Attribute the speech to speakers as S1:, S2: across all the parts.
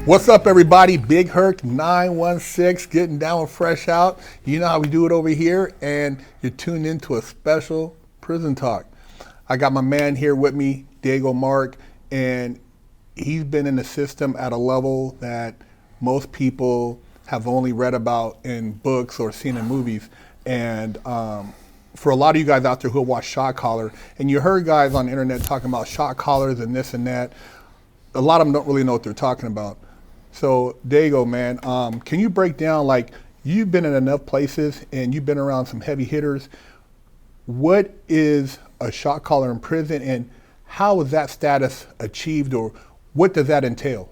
S1: What's up, everybody? Big Herc 916 getting down with Fresh Out. You know how we do it over here, and you're tuned into a special prison talk. I got my man here with me, Dago Mark, and he's been in the system at a level that most people have only read about in books or seen in movies. And for a lot of you guys out there who watch Shot Collar, and you heard guys on the internet talking about shot collars and this and that, a lot of them don't really know what they're talking about. So, Dago, man, can you break down, like, you've been in enough places and you've been around some heavy hitters. What is a shot caller in prison, and how is that status achieved, or what does that entail?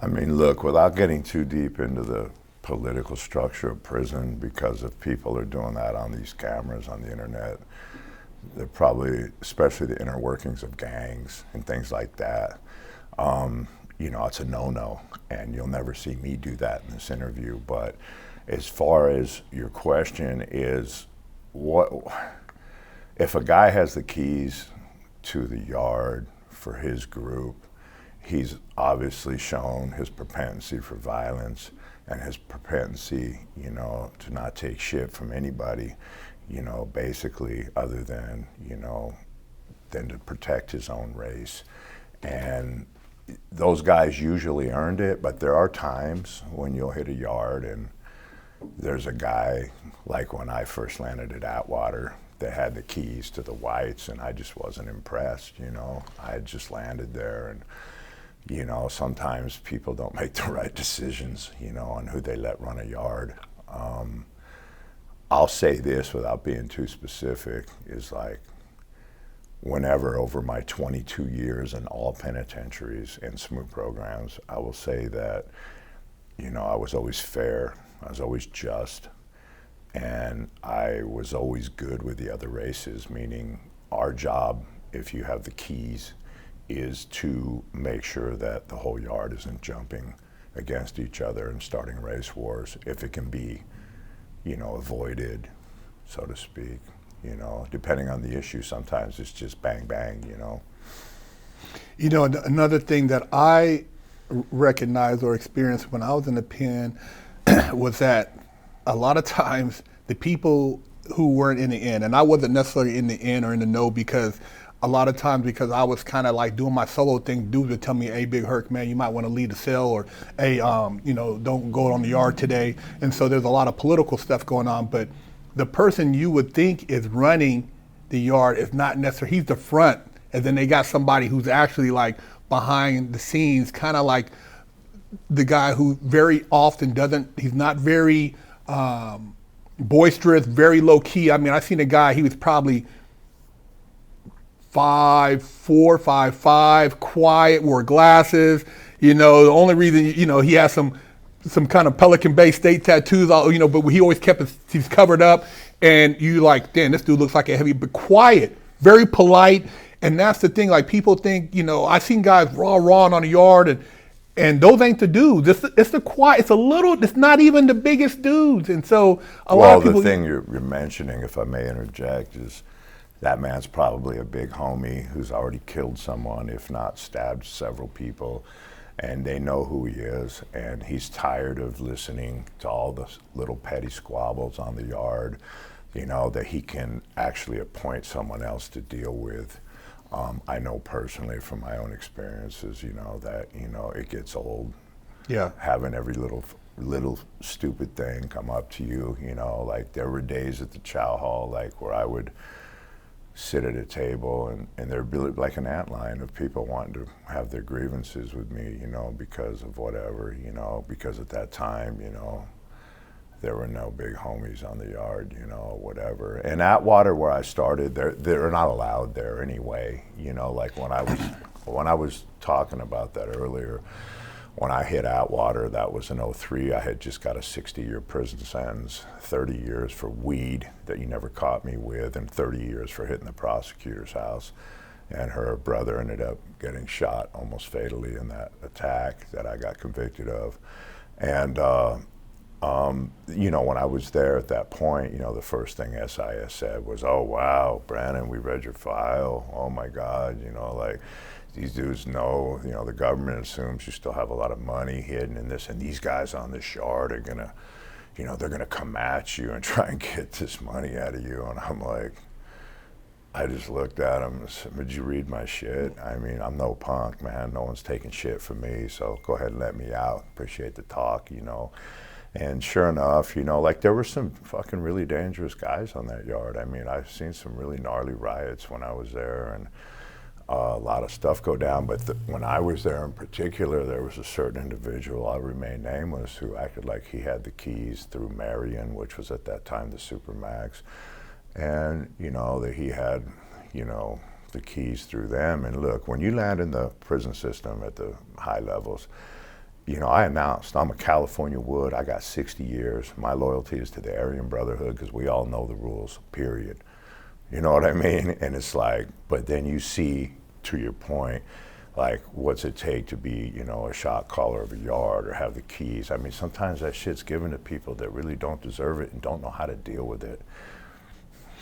S2: I mean, look, without getting too deep into the political structure of prison, because if people are doing that on these cameras on the internet, they're probably, especially the inner workings of gangs and things like that, you know, it's a no-no, and you'll never see me do that in this interview. But as far as your question is, what if a guy has the keys to the yard for his group, he's obviously shown his propensity for violence and his propensity, you know, to not take shit from anybody, you know, basically, other than, you know, than to protect his own race. And those guys usually earned it, but there are times when you'll hit a yard and there's a guy, like when I first landed at Atwater, that had the keys to the whites, and I just wasn't impressed, you know. I had just landed there, and, you know, sometimes people don't make the right decisions, you know, on who they let run a yard. I'll say this without being too specific, is like, whenever over my 22 years in all penitentiaries and SMU programs, I will say that, you know, I was always fair, I was always just, and I was always good with the other races, meaning our job, if you have the keys, is to make sure that the whole yard isn't jumping against each other and starting race wars, if it can be, you know, avoided, so to speak. You know, depending on the issue, sometimes it's just bang, bang, you know.
S1: You know, another thing that I recognized or experienced when I was in the pen was that a lot of times the people who weren't in the end, and I wasn't necessarily in the end or in the know, because a lot of times, because I was kind of like doing my solo thing, dudes would tell me, hey, Big Herc, man, you might want to leave the cell, or hey, you know, don't go on the yard today. And so there's a lot of political stuff going on, but the person you would think is running the yard is not necessarily, he's the front, and then they got somebody who's actually like behind the scenes, kind of like the guy who very often doesn't, he's not very boisterous, very low key. I mean, I seen a guy, he was probably 5'4", 5'5", quiet, wore glasses. You know, the only reason, you know, he has some kind of Pelican Bay State tattoos, you know, but he always kept he's covered up, and you like, damn, this dude looks like a heavy, but quiet, very polite. And that's the thing, like, people think, you know, I've seen guys raw on the yard, and those ain't the dudes. It's the quiet, it's not even the biggest dudes. And so a lot of people.
S2: Well, the thing you're mentioning, if I may interject, is that man's probably a big homie who's already killed someone, if not stabbed several people. And they know who he is, and he's tired of listening to all the little petty squabbles on the yard, you know, that he can actually appoint someone else to deal with. I know personally from my own experiences, you know, that, you know, it gets old.
S1: Yeah.
S2: Having every little stupid thing come up to you, you know, like there were days at the chow hall, like, where I would sit at a table and there'd be like an antline of people wanting to have their grievances with me, you know, because of whatever, you know, because at that time, you know, there were no big homies on the yard, you know, whatever. And Atwater, where I started, they're not allowed there anyway, you know, like when I was talking about that earlier, when I hit Atwater, that was in '03, I had just got a 60-year prison sentence, 30 years for weed that you never caught me with, and 30 years for hitting the prosecutor's house. And her brother ended up getting shot almost fatally in that attack that I got convicted of. And, you know, when I was there at that point, you know, the first thing SIS said was, oh, wow, Brandon, we read your file. Oh, my God, you know, like, these dudes know, the government assumes you still have a lot of money hidden in this, and these guys on this yard are gonna, they're gonna come at you and try and get this money out of you. And I'm like, I just looked at him and said, did you read my shit? I mean, I'm no punk, man. No one's taking shit from me, so go ahead and let me out. Appreciate the talk, And sure enough, like there were some fucking really dangerous guys on that yard. I mean, I've seen some really gnarly riots when I was there, and a lot of stuff go down. But when I was there in particular, there was a certain individual, I'll remain nameless, who acted like he had the keys through Marion, which was at that time the Supermax. And, that he had, the keys through them. And look, when you land in the prison system at the high levels, I announced, I'm a California Wood, I got 60 years. My loyalty is to the Aryan Brotherhood because we all know the rules, period. You know what I mean? And it's like, but then you see, to your point, like, what's it take to be, a shot caller of a yard or have the keys? I mean, sometimes that shit's given to people that really don't deserve it and don't know how to deal with it.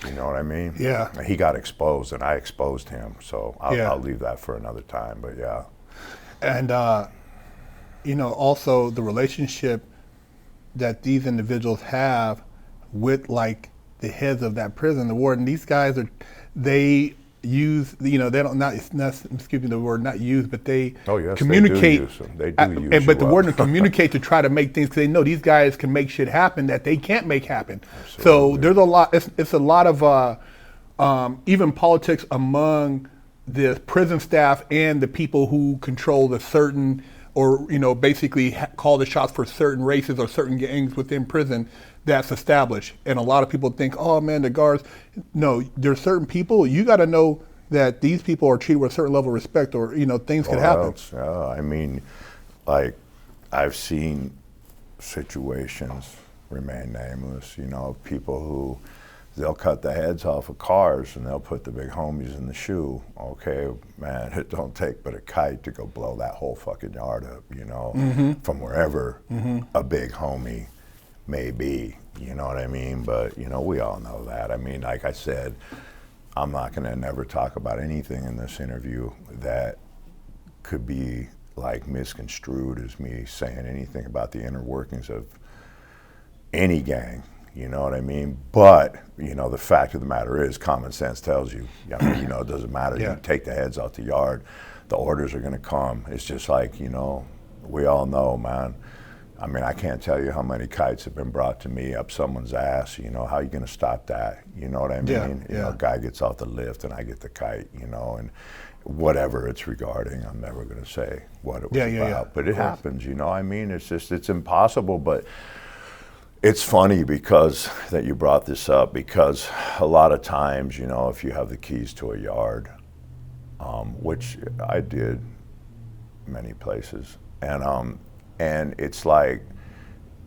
S2: You know what I mean?
S1: Yeah.
S2: He got exposed, and I exposed him. So I'll leave that for another time. But yeah.
S1: And also the relationship that these individuals have with like the heads of that prison, the warden. These guys they use, they don't excuse me the word, not use, but they communicate.
S2: They do use them.
S1: But the warden communicate to try to make things, because they know these guys can make shit happen that they can't make happen. Absolutely. So there's a lot. It's a lot of even politics among the prison staff and the people who control the certain, or basically call the shots for certain races or certain gangs within prison that's established. And a lot of people think, oh man, the guards. No, there's certain people, you got to know that these people are treated with a certain level of respect, or things could happen.
S2: I mean, like, I've seen situations, remain nameless, people who, they'll cut the heads off of cars and they'll put the big homies in the shoe. Okay, man, it don't take but a kite to go blow that whole fucking yard up, from wherever a big homie may be, you know what I mean? But, we all know that. I mean, like I said, I'm not gonna never talk about anything in this interview that could be like misconstrued as me saying anything about the inner workings of any gang. You know what I mean? But, the fact of the matter is, common sense tells you, it doesn't matter.
S1: Yeah.
S2: You take the heads out the yard, the orders are going to come. It's just like, we all know, man. I mean, I can't tell you how many kites have been brought to me up someone's ass. How are you going to stop that? You know what I mean?
S1: Yeah.
S2: A guy gets off the lift and I get the kite, and whatever it's regarding, I'm never going to say what it was about.
S1: Yeah.
S2: But it happens, I mean, it's impossible, but it's funny because that you brought this up, because a lot of times, if you have the keys to a yard, which I did many places, and it's like,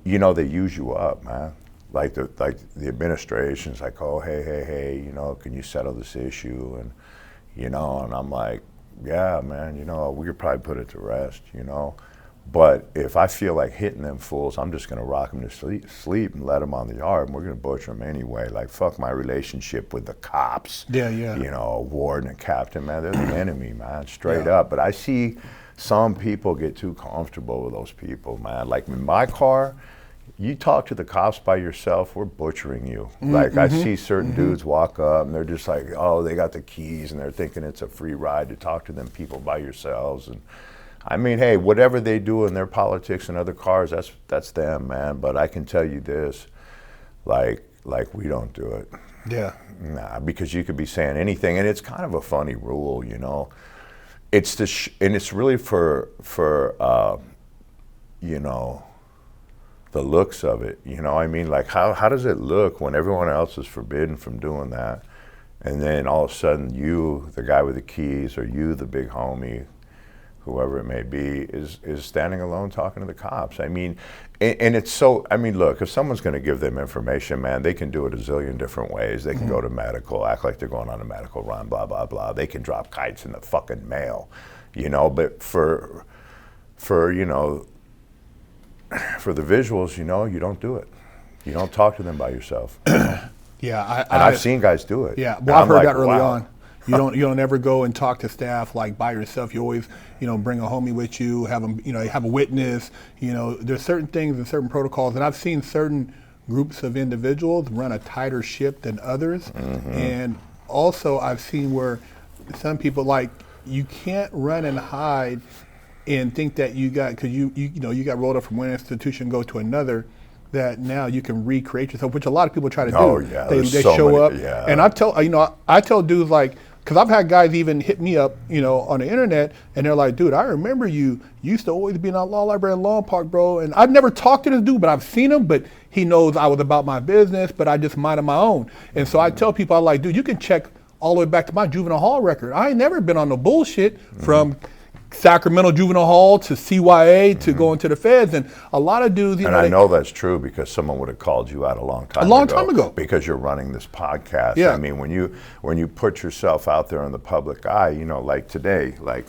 S2: they use you up, man. Like the administration's like, oh, hey, can you settle this issue? And, and I'm like, yeah, man, we could probably put it to rest, But if I feel like hitting them fools, I'm just going to rock them to sleep and let them on the yard, and we're going to butcher them anyway. Like, fuck my relationship with the cops.
S1: Yeah.
S2: Warden and captain, man, they're the enemy, man, straight up. But I see some people get too comfortable with those people, man. Like in my car, you talk to the cops by yourself, we're butchering you. Like I see certain dudes walk up and they're just like, oh, they got the keys and they're thinking it's a free ride to talk to them people by yourselves. And I mean, hey, whatever they do in their politics and other cars, that's them, man. But I can tell you this, like we don't do it.
S1: Yeah.
S2: Nah, because you could be saying anything, and it's kind of a funny rule, It's and it's really for the looks of it, I mean, like how does it look when everyone else is forbidden from doing that, and then all of a sudden you, the guy with the keys, or you, the big homie, whoever it may be, is standing alone talking to the cops. I mean, and it's so, I mean, look, if someone's going to give them information, man, they can do it a zillion different ways. They can go to medical, act like they're going on a medical run, blah, blah, blah. They can drop kites in the fucking mail, but for the visuals, you don't do it. You don't talk to them by yourself.
S1: Yeah,
S2: I've seen guys do it.
S1: Yeah, well, I've heard that early on. You don't ever go and talk to staff like by yourself. You always, bring a homie with you, have them, have a witness. There's certain things and certain protocols, and I've seen certain groups of individuals run a tighter ship than others. And also I've seen where some people, like, you can't run and hide and think that you got, because you got rolled up from one institution, go to another, that now you can recreate yourself, which a lot of people try to do.
S2: Oh yeah,
S1: They
S2: so
S1: show
S2: many,
S1: up,
S2: yeah.
S1: and I tell dudes, like, because I've had guys even hit me up, on the internet, and they're like, dude, I remember you used to always be in our law library in Long Park, bro, and I've never talked to this dude, but I've seen him, but he knows I was about my business, but I just minded my own. And so I tell people, I like, dude, you can check all the way back to my juvenile hall record. I ain't never been on no bullshit from Sacramento Juvenile Hall to CYA to going to the feds, and a lot of dudes.
S2: And I know that's true because someone would have called you out a long time ago. Because you're running this podcast.
S1: Yeah.
S2: I mean, when you put yourself out there in the public eye, like today, like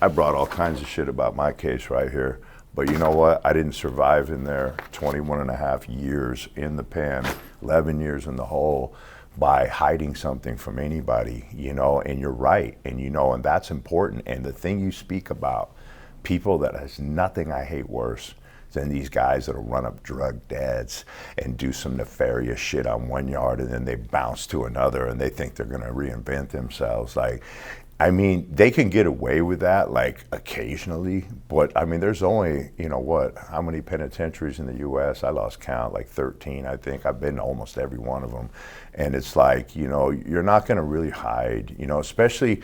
S2: I brought all kinds of shit about my case right here. But you know what? I didn't survive in there 21 and a half years in the pen, 11 years in the hole, by hiding something from anybody, and you're right, and and that's important. And the thing you speak about, people, that has nothing I hate worse than these guys that'll run up drug dads and do some nefarious shit on one yard, and then they bounce to another, and they think they're gonna reinvent themselves. Like, I mean, they can get away with that, like, occasionally, but I mean, there's only, how many penitentiaries in the U.S.? I lost count, like 13, I think. I've been to almost every one of them. And it's like, you're not gonna really hide, especially,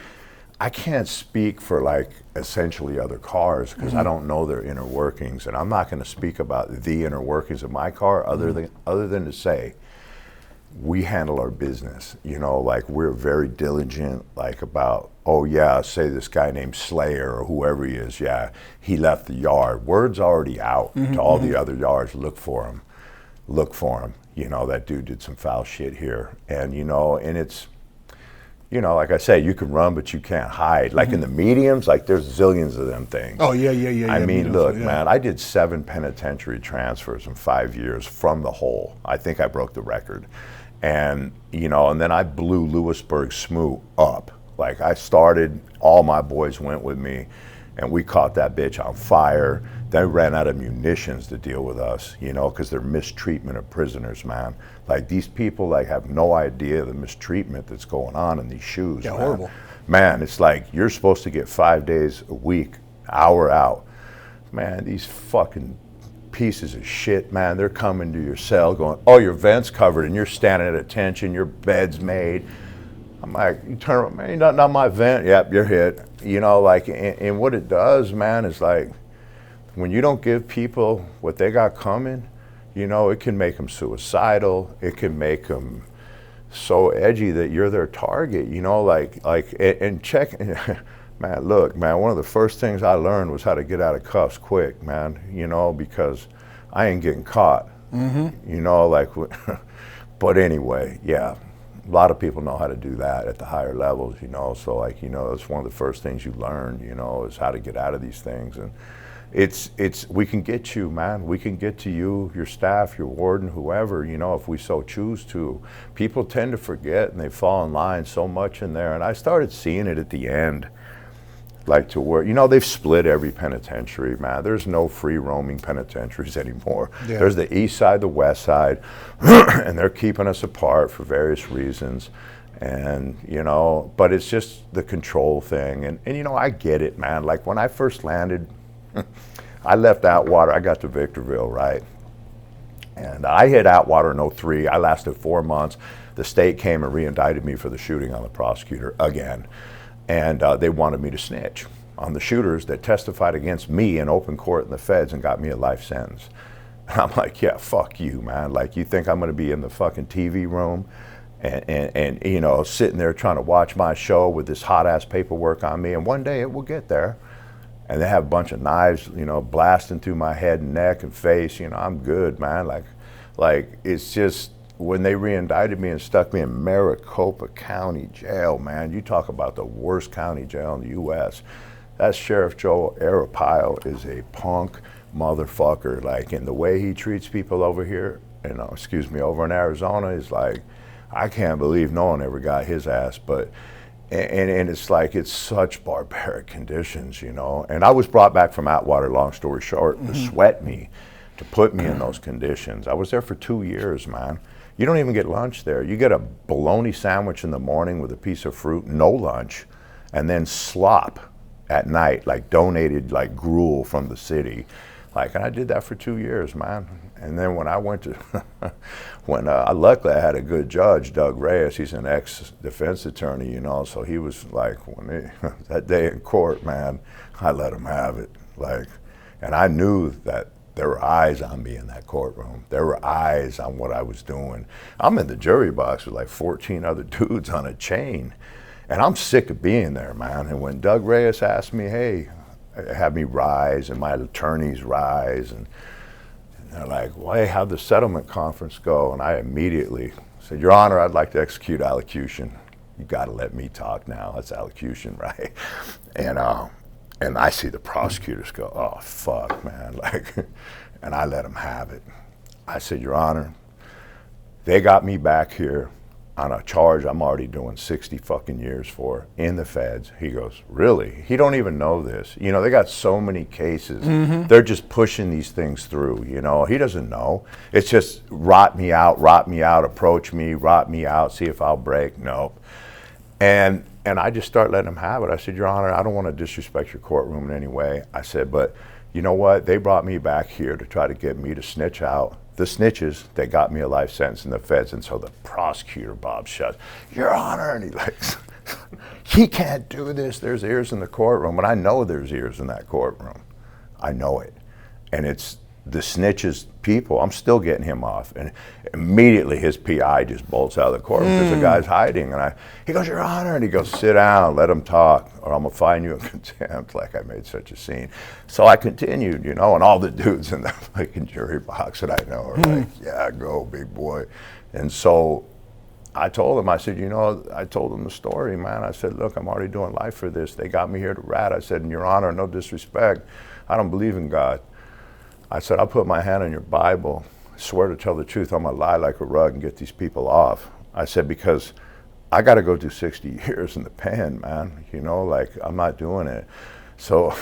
S2: I can't speak for, like, essentially other cars, because I don't know their inner workings, and I'm not gonna speak about the inner workings of my car other than to say, we handle our business, like, we're very diligent, like, about, oh yeah, say this guy named Slayer or whoever he is, yeah, he left the yard. Word's already out to all the other yards, look for him, that dude did some foul shit here. And, and it's, like I say, you can run, but you can't hide. Like in the mediums, like there's zillions of them things.
S1: Oh, yeah.
S2: I mean, look, man, I did 7 penitentiary transfers in 5 years from the hole. I think I broke the record. And, and then I blew Lewisburg Smoo up. Like, I started, all my boys went with me, and we caught that bitch on fire. They ran out of munitions to deal with us, because they're mistreatment of prisoners, man. Like, these people, like, have no idea the mistreatment that's going on in these shoes.
S1: Yeah,
S2: man.
S1: horrible.
S2: Man, it's like, you're supposed to get 5 days a week, hour out. Man, these fucking pieces of shit, man, they're coming to your cell going, oh, your vent's covered, and you're standing at attention, your bed's made. I'm like, you turn around, man, you're not my vent. Yep, you're hit. Like, and what it does, man, is like, when you don't give people what they got coming, it can make them suicidal. It can make them so edgy that you're their target, and check. Man, look, man, one of the first things I learned was how to get out of cuffs quick, man, because I ain't getting caught, but anyway, yeah, a lot of people know how to do that at the higher levels, so like, that's one of the first things you learn, is how to get out of these things. And we can get you, man, we can get to you, your staff, your warden, whoever, if we so choose to. People tend to forget, and they fall in line so much in there, and I started seeing it at the end. Like, to where, they've split every penitentiary, man. There's no free roaming penitentiaries anymore. Yeah. There's the east side, the west side, and they're keeping us apart for various reasons. And, but it's just the control thing. And I get it, man. Like, when I first landed, I left Atwater, I got to Victorville, right? And I hit Atwater in 03. I lasted 4 months. The state came and re-indicted me for the shooting on the prosecutor again. And they wanted me to snitch on the shooters that testified against me in open court in the feds and got me a life sentence. And I'm like, yeah, fuck you, man. Like, you think I'm gonna be in the fucking TV room and sitting there trying to watch my show with this hot ass paperwork on me, and one day it will get there. And they have a bunch of knives, blasting through my head and neck and face. I'm good, man. Like it's just, when they re-indicted me and stuck me in Maricopa County Jail, man, you talk about the worst county jail in the U.S. That Sheriff Joe Arpaio is a punk motherfucker. Like, and the way he treats people over here, over in Arizona, is like, I can't believe no one ever got his ass. But And it's like, it's such barbaric conditions, you know. And I was brought back from Atwater, long story short, to sweat me, to put me in those conditions. I was there for 2 years, man. You don't even get lunch there. You get a bologna sandwich in the morning with a piece of fruit, no lunch, and then slop at night, like donated like gruel from the city. Like, and I did that for 2 years, man. And then when I went to, luckily I had a good judge, Doug Reyes, he's an ex-defense attorney, you know, so he was like, that day in court, man, I let him have it. Like, and I knew that there were eyes on me in that courtroom. There were eyes on what I was doing. I'm in the jury box with like 14 other dudes on a chain. And I'm sick of being there, man. And when Doug Reyes asked me, hey, have me rise, and my attorneys rise, and they're like, well, hey, how'd the settlement conference go? And I immediately said, Your Honor, I'd like to execute allocution. You gotta let me talk now, that's allocution, right? And I see the prosecutors go, oh, fuck, man, like, and I let them have it. I said, Your Honor, they got me back here on a charge I'm already doing 60 fucking years for in the feds. He goes, really? He don't even know this. You know, they got so many cases. They're just pushing these things through, you know. He doesn't know. It's just rot me out, approach me, rot me out, see if I'll break. Nope. And I just start letting him have it. I said, Your Honor, I don't want to disrespect your courtroom in any way. I said, but you know what? They brought me back here to try to get me to snitch out the snitches. They got me a life sentence in the feds. And so the prosecutor, Bob Shutt, Your Honor, and he like, he can't do this. There's ears in the courtroom. And I know there's ears in that courtroom. I know it. And it's the snitches people. I'm still getting him off. And immediately his PI just bolts out of the courtroom because the guy's hiding. And he goes, Your Honor, and he goes, sit down, let him talk, or I'm gonna fine you in contempt. Like, I made such a scene. So I continued, you know, and all the dudes in the fucking jury box that I know are like, yeah, go, big boy. And so I told him, I said, you know, I told him the story, man. I said, look, I'm already doing life for this. They got me here to rat. I said, Your Honor, no disrespect, I don't believe in God. I said, I'll put my hand on your Bible, swear to tell the truth, I'm gonna lie like a rug and get these people off. I said, because I gotta go do 60 years in the pen, man. You know, like, I'm not doing it. So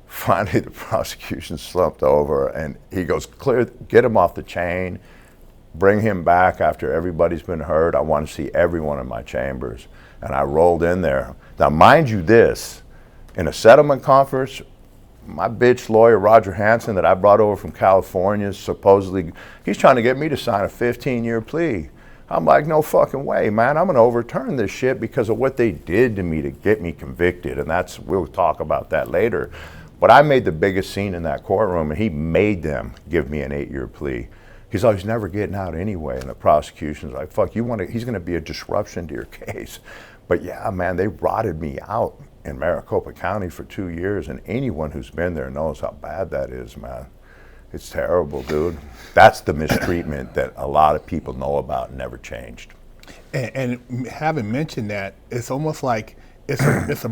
S2: finally the prosecution slumped over and he goes, clear, get him off the chain, bring him back after everybody's been heard. I want to see everyone in my chambers. And I rolled in there. Now, mind you this, in a settlement conference, my bitch lawyer, Roger Hansen, that I brought over from California, supposedly, he's trying to get me to sign a 15-year plea. I'm like, no fucking way, man. I'm gonna overturn this shit because of what they did to me to get me convicted. And that's, we'll talk about that later. But I made the biggest scene in that courtroom and he made them give me an 8-year plea. He's always never getting out anyway. And the prosecution's like, fuck, he's gonna be a disruption to your case. But yeah, man, they rotted me out in Maricopa County for 2 years, and anyone who's been there knows how bad that is, man. It's terrible, dude. That's the mistreatment that a lot of people know about and never changed.
S1: And having mentioned that, it's almost like it's a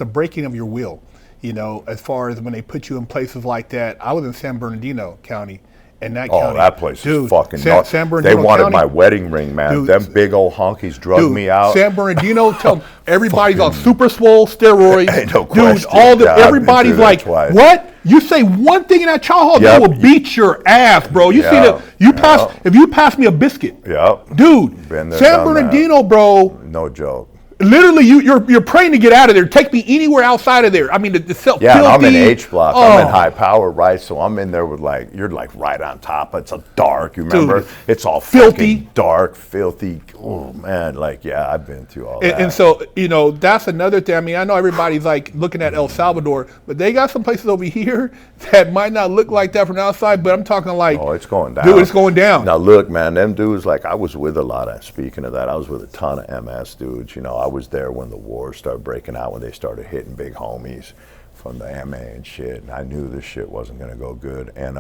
S1: breaking of your will. You know, as far as when they put you in places like that. I was in San Bernardino County. And that county,
S2: that place is fucking nuts.
S1: San Bernardino
S2: They wanted
S1: County,
S2: my wedding ring, man.
S1: Dude,
S2: them big old honkies drugged me out.
S1: San Bernardino, tell everybody's on super swole steroids.
S2: Ain't no
S1: dude,
S2: question.
S1: Everybody's like,
S2: twice.
S1: What? You say one thing in that chow hall, they will beat your ass, bro. You see if you pass me a biscuit.
S2: Yep.
S1: Dude,
S2: Been there,
S1: San Bernardino, bro.
S2: No joke.
S1: Literally, you're praying to get out of there. Take me anywhere outside of there. I mean, the filthy.
S2: Yeah, and I'm in H block. I'm in high power, right? So I'm in there with like, you're like right on top. It's a dark. You remember? Dude, it's all
S1: filthy,
S2: dark, filthy. Oh man, like yeah, I've been through all that.
S1: And so you know that's another thing. I mean, I know everybody's like looking at El Salvador, but they got some places over here that might not look like that from the outside. But I'm talking like,
S2: oh, it's going down.
S1: Dude, it's going down.
S2: Now look, man, them dudes. Like I was with a lot of. Speaking of that, I was with a ton of MS dudes. You know, I was there when the war started breaking out, when they started hitting big homies from the MA and shit. And I knew this shit wasn't gonna go good. And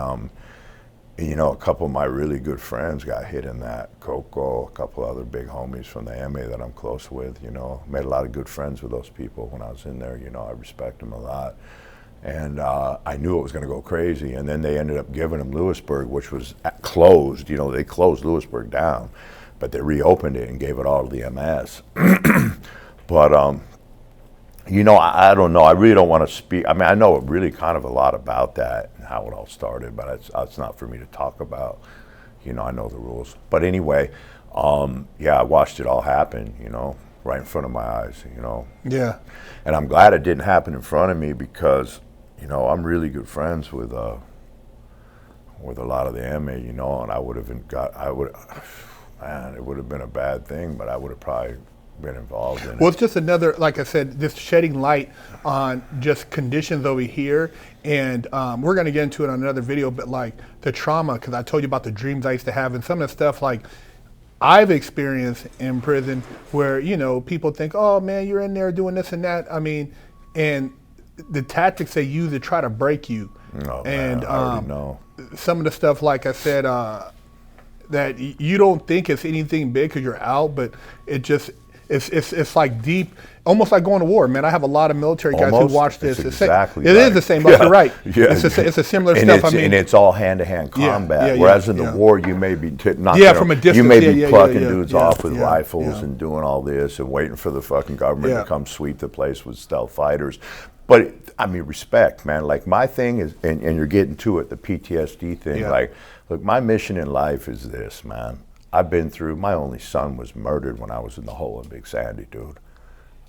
S2: you know, a couple of my really good friends got hit in that. Coco, a couple other big homies from the MA that I'm close with, you know. Made a lot of good friends with those people when I was in there, you know. I respect them a lot. And I knew it was gonna go crazy. And then they ended up giving them Lewisburg, which was closed, you know, they closed Lewisburg down. but they reopened it and gave it all to the MS. But you know, I don't know. I really don't want to speak. I mean, I know really kind of a lot about that and how it all started, but it's not for me to talk about. You know, I know the rules. But anyway, yeah, I watched it all happen, you know, right in front of my eyes, you know.
S1: Yeah.
S2: And I'm glad it didn't happen in front of me because, you know, I'm really good friends with a lot of the inmates, you know, and man, it would have been a bad thing, but I would have probably been involved in
S1: Well,
S2: it.
S1: it's just another, like I said, just shedding light on just conditions over here. And we're going to get into it on another video, but like the trauma, because I told you about the dreams I used to have and some of the stuff like I've experienced in prison where, you know, people think, oh man, you're in there doing this and that. I mean, and the tactics they use to try to break you.
S2: Oh,
S1: And
S2: man, I already know.
S1: some of the stuff, like I said, that you don't think it's anything big because you're out, but it just, it's like deep, almost like going to war, man. I have a lot of military guys
S2: Almost.
S1: who watch this.
S2: It's
S1: It's the same.
S2: exactly
S1: It is
S2: right.
S1: the same, but
S2: Yeah.
S1: you're right.
S2: Yeah.
S1: It's a similar
S2: And
S1: stuff.
S2: it's, and it's all hand-to-hand combat.
S1: yeah,
S2: Whereas in the
S1: yeah.
S2: war, you may be not
S1: Yeah,
S2: gonna-
S1: from a distance,
S2: you may
S1: yeah,
S2: be
S1: yeah,
S2: plucking
S1: yeah,
S2: dudes
S1: yeah,
S2: off with
S1: yeah,
S2: rifles
S1: yeah.
S2: and doing all this and waiting for the fucking government
S1: Yeah.
S2: to come sweep the place with stealth fighters. But I mean, respect, man. Like my thing is, and you're getting to it, the PTSD thing.
S1: Yeah.
S2: Like, look, my mission in life is this, man. I've been through. My only son was murdered when I was in the hole in Big Sandy, dude.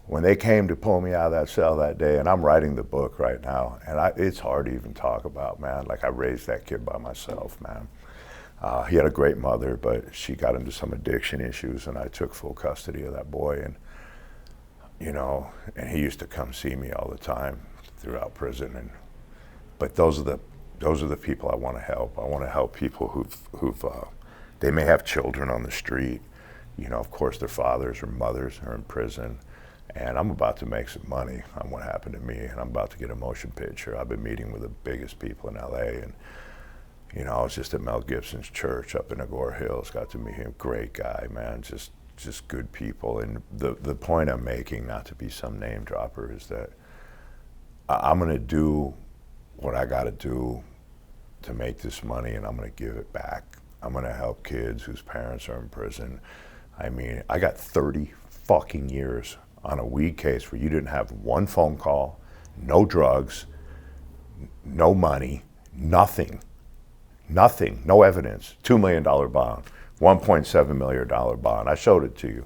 S2: When they came to pull me out of that cell that day, and I'm writing the book right now, and it's hard to even talk about, man. Like I raised that kid by myself, man. He had a great mother, but she got into some addiction issues, and I took full custody of that boy. And you know, and he used to come see me all the time throughout prison. And but those are the people I want to help. I want to help people who've they may have children on the street. You know, of course, their fathers or mothers are in prison. And I'm about to make some money on what happened to me, and I'm about to get a motion picture. I've been meeting with the biggest people in LA, and you know, I was just at Mel Gibson's church up in Agora Hills. Got to meet him. Great guy, man. Just good people. And the point I'm making, not to be some name dropper, is that I'm going to do what I got to do to make this money, and I'm going to give it back. I'm going to help kids whose parents are in prison. I mean, I got 30 fucking years on a weed case where you didn't have one phone call, no drugs, no money, nothing, no evidence. $2 million bond, $1.7 million bond. I showed it to you,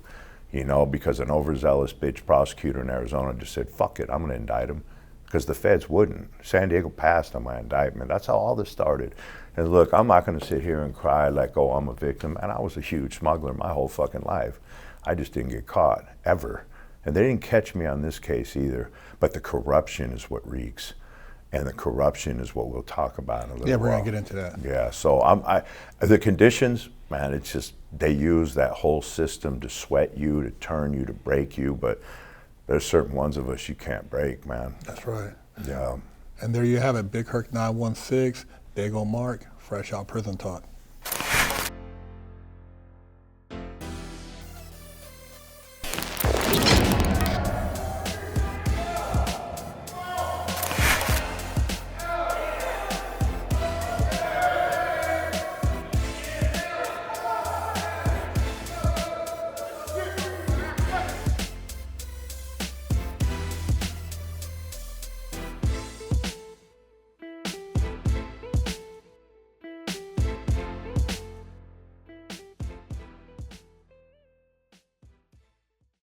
S2: you know, because an overzealous bitch prosecutor in Arizona just said, fuck it, I'm going to indict him, because the feds wouldn't. San Diego passed on my indictment. That's how all this started. And look, I'm not going to sit here and cry like, oh, I'm a victim. And I was a huge smuggler my whole fucking life. I just didn't get caught, ever. And they didn't catch me on this case either. But the corruption is what reeks. And the corruption is what we'll talk about in a little while.
S1: Yeah, we're going to get into that.
S2: Yeah, so the conditions, man, it's just, they use that whole system to sweat you, to turn you, to break you. But there's certain ones of us you can't break, man.
S1: That's right.
S2: Yeah.
S1: And there you have it, Big Herc 916, Dago Mark, fresh out prison talk.